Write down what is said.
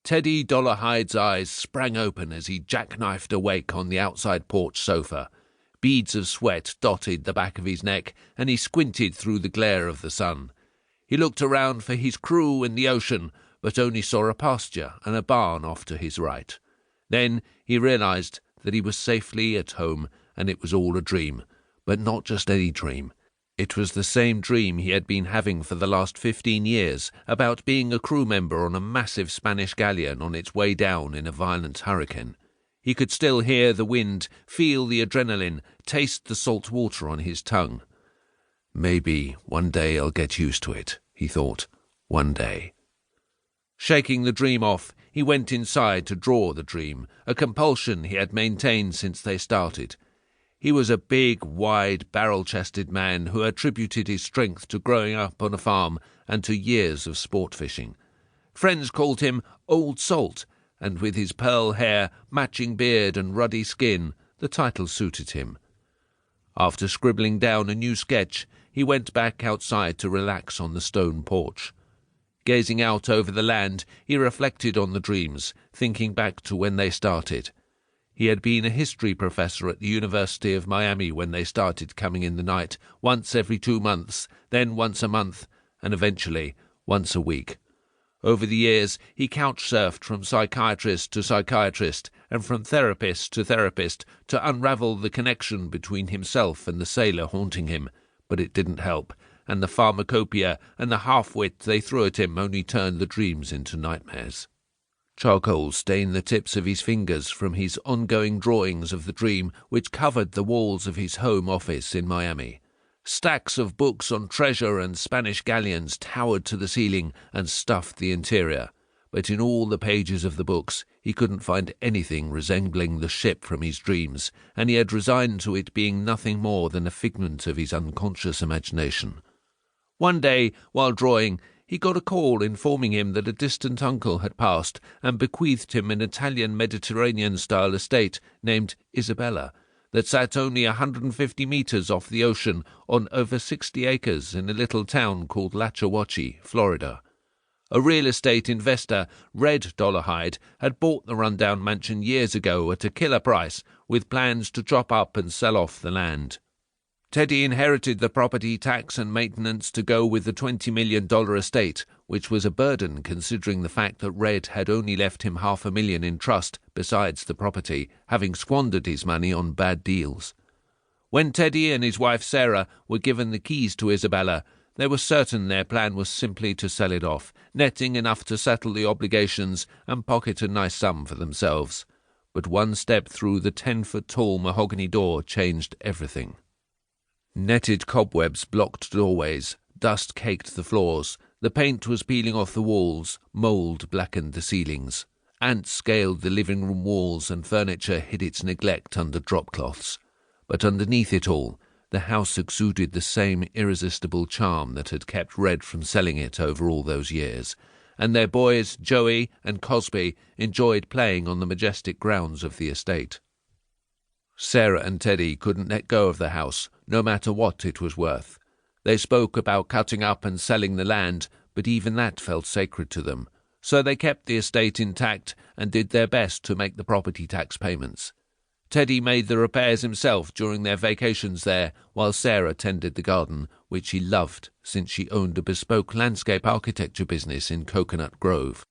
Teddy Dollarhides' eyes sprang open as he jackknifed awake on the outside porch sofa. Beads of sweat dotted the back of his neck, and he squinted through the glare of the sun. He looked around for his crew in the ocean, but only saw a pasture and a barn off to his right. Then he realized that he was safely at home, and it was all a dream, but not just any dream. It was the same dream he had been having for the last 15 years, about being a crew member on a massive Spanish galleon on its way down in a violent hurricane. He could still hear the wind, feel the adrenaline, taste the salt water on his tongue. Maybe one day I'll get used to it, he thought. One day. Shaking the dream off, he went inside to draw the dream, a compulsion he had maintained since they started. He was a big, wide, barrel-chested man who attributed his strength to growing up on a farm and to years of sport fishing. Friends called him Old Salt, and with his pearl hair, matching beard and ruddy skin, the title suited him. After scribbling down a new sketch, he went back outside to relax on the stone porch. Gazing out over the land, he reflected on the dreams, thinking back to when they started. He had been a history professor at the University of Miami when they started coming in the night, once every 2 months, then once a month, and eventually once a week. Over the years, he couch-surfed from psychiatrist to psychiatrist and from therapist to unravel the connection between himself and the sailor haunting him, but it didn't help, and the pharmacopoeia and the half-wit they threw at him only turned the dreams into nightmares. Charcoal stained the tips of his fingers from his ongoing drawings of the dream which covered the walls of his home office in Miami. Stacks of books on treasure and Spanish galleons towered to the ceiling and stuffed the interior, but in all the pages of the books he couldn't find anything resembling the ship from his dreams, and he had resigned to it being nothing more than a figment of his unconscious imagination. One day, while drawing, he got a call informing him that a distant uncle had passed and bequeathed him an Italian Mediterranean-style estate named Isabella, that sat only 150 meters off the ocean on over 60 acres in a little town called Lachawachi, Florida. A real estate investor, Red Dollarhide, had bought the rundown mansion years ago at a killer price, with plans to chop up and sell off the land. Teddy inherited the property tax and maintenance to go with the $20 million estate, which was a burden considering the fact that Red had only left him $500,000 in trust besides the property, having squandered his money on bad deals. When Teddy and his wife Sarah were given the keys to Isabella, they were certain their plan was simply to sell it off, netting enough to settle the obligations and pocket a nice sum for themselves. But one step through the 10-foot-tall mahogany door changed everything. Netted cobwebs blocked doorways, dust caked the floors, the paint was peeling off the walls, mould blackened the ceilings. Ants scaled the living room walls and furniture hid its neglect under drop-cloths. But underneath it all, the house exuded the same irresistible charm that had kept Red from selling it over all those years, and their boys, Joey and Cosby, enjoyed playing on the majestic grounds of the estate. Sarah and Teddy couldn't let go of the house, no matter what it was worth. They spoke about cutting up and selling the land, but even that felt sacred to them. So they kept the estate intact and did their best to make the property tax payments. Teddy made the repairs himself during their vacations there, while Sarah tended the garden, which she loved since she owned a bespoke landscape architecture business in Coconut Grove.